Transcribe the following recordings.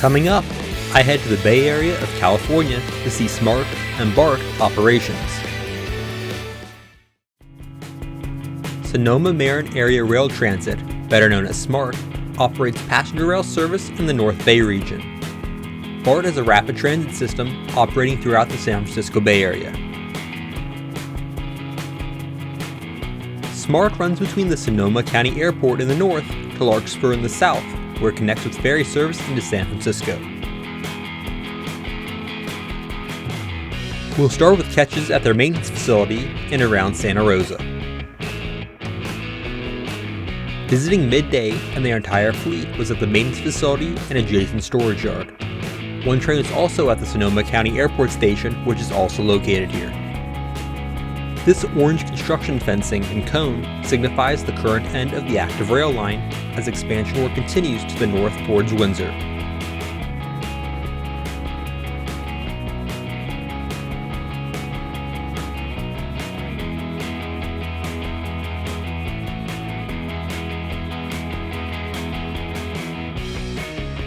Coming up, I head to the Bay Area of California to see SMART and BART operations. Sonoma-Marin Area Rail Transit, better known as SMART, operates passenger rail service in the North Bay region. BART is a rapid transit system operating throughout the San Francisco Bay Area. SMART runs between the Sonoma County Airport in the north to Larkspur in the south, where it connects with ferry service into San Francisco. We'll start with catches at their maintenance facility in around Santa Rosa. Visiting midday and their entire fleet was at the maintenance facility and adjacent storage yard. One train is also at the Sonoma County Airport station, which is also located here. This orange construction fencing and cone signifies the current end of the active rail line as expansion work continues to the north towards Windsor.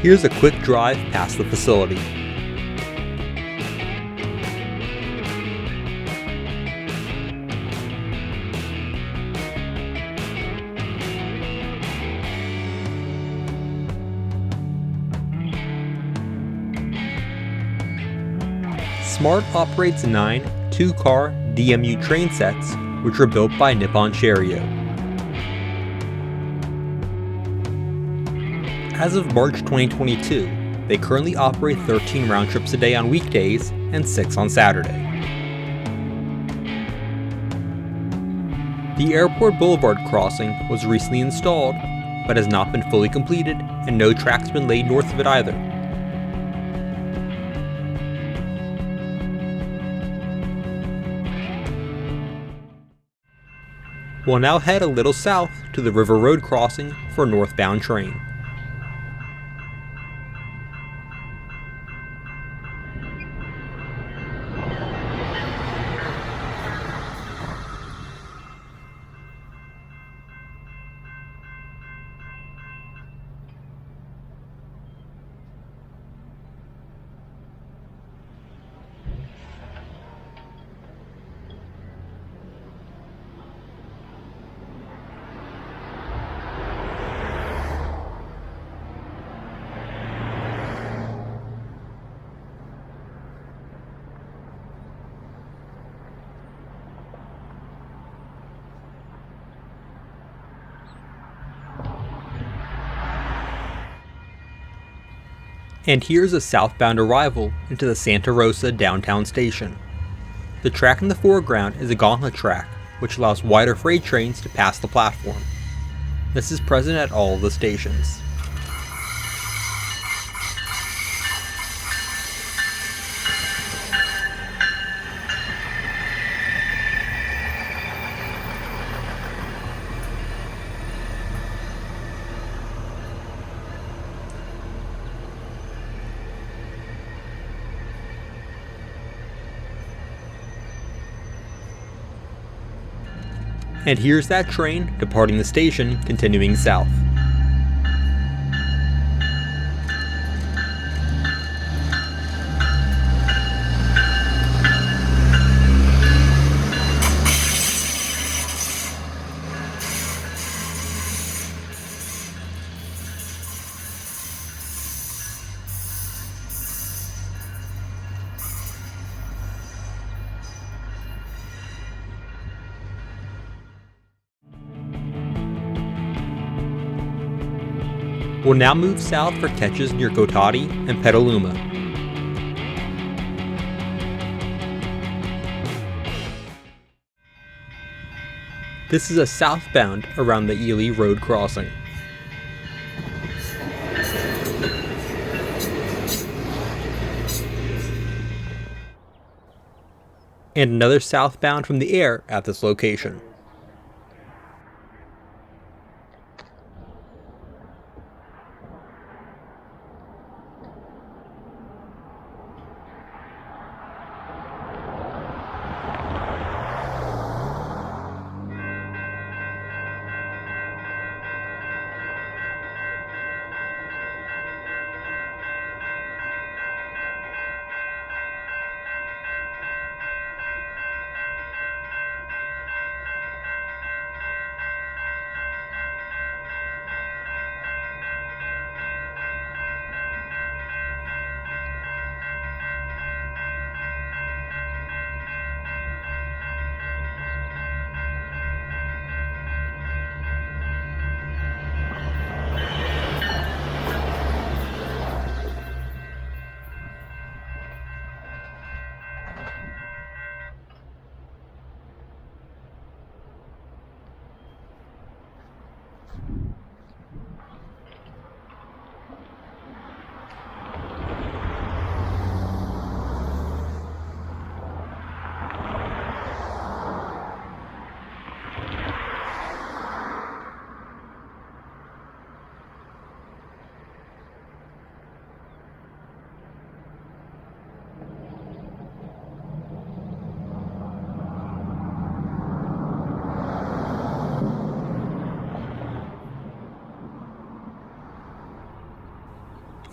Here's a quick drive past the facility. SMART operates 9 2-car DMU train sets, which were built by Nippon-sharyo. As of March 2022, they currently operate 13 round trips a day on weekdays and 6 on Saturday. The Airport Boulevard crossing was recently installed, but has not been fully completed, and no track's been laid north of it either. We'll now head a little south to the River Road crossing for a northbound train. And here's a southbound arrival into the Santa Rosa downtown station. The track in the foreground is a gauntlet track, which allows wider freight trains to pass the platform. This is present at all of the stations. And here's that train departing the station, continuing south. We'll now move south for catches near Cotati and Petaluma. This is a southbound around the Ely Road crossing. And another southbound from the air at this location.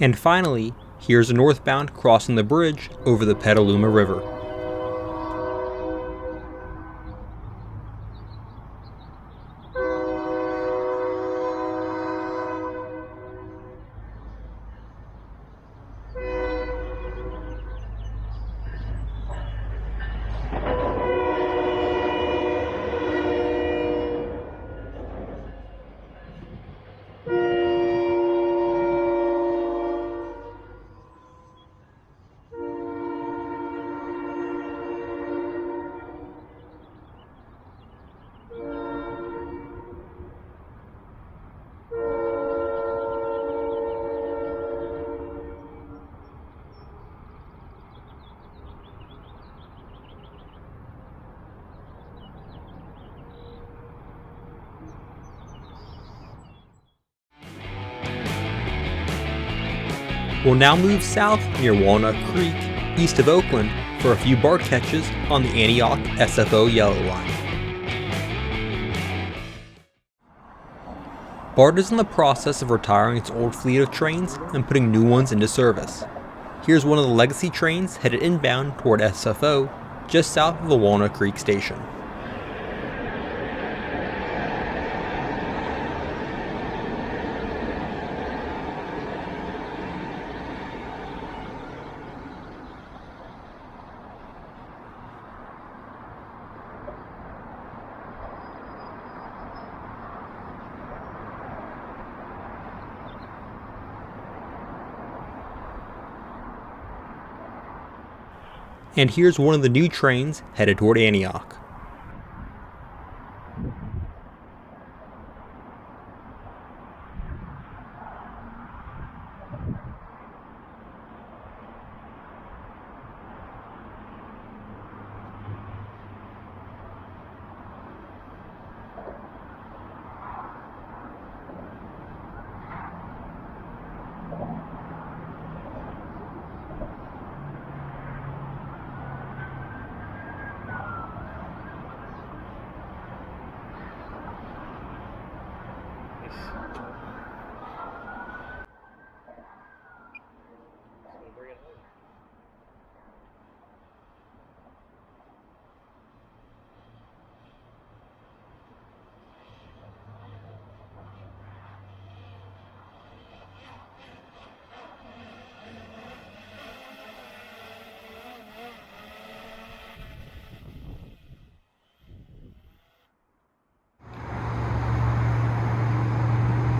And finally, here's a northbound crossing the bridge over the Petaluma River. We'll now move south near Walnut Creek, east of Oakland, for a few BART catches on the Antioch-SFO Yellow Line. BART is in the process of retiring its old fleet of trains and putting new ones into service. Here's one of the legacy trains headed inbound toward SFO, just south of the Walnut Creek station. And here's one of the new trains headed toward Antioch.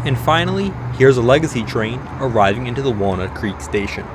And finally, here's a legacy train arriving into the Walnut Creek station.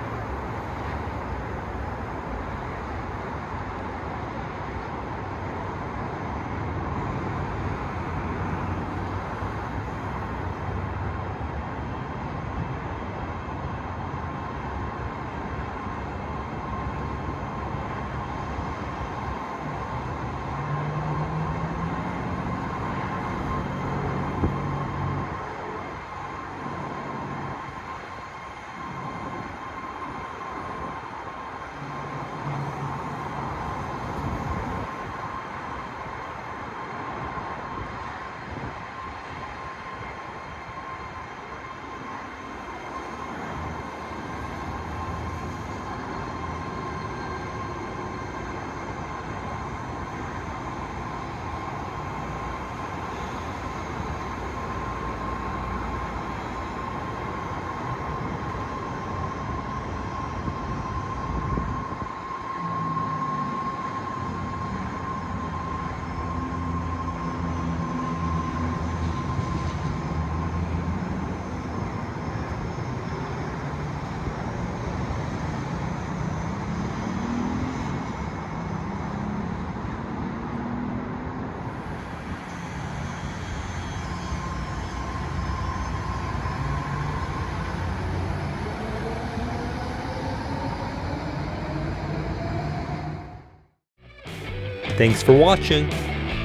Thanks for watching.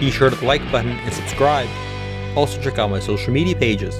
Be sure to hit the like button and subscribe. Also check out my social media pages.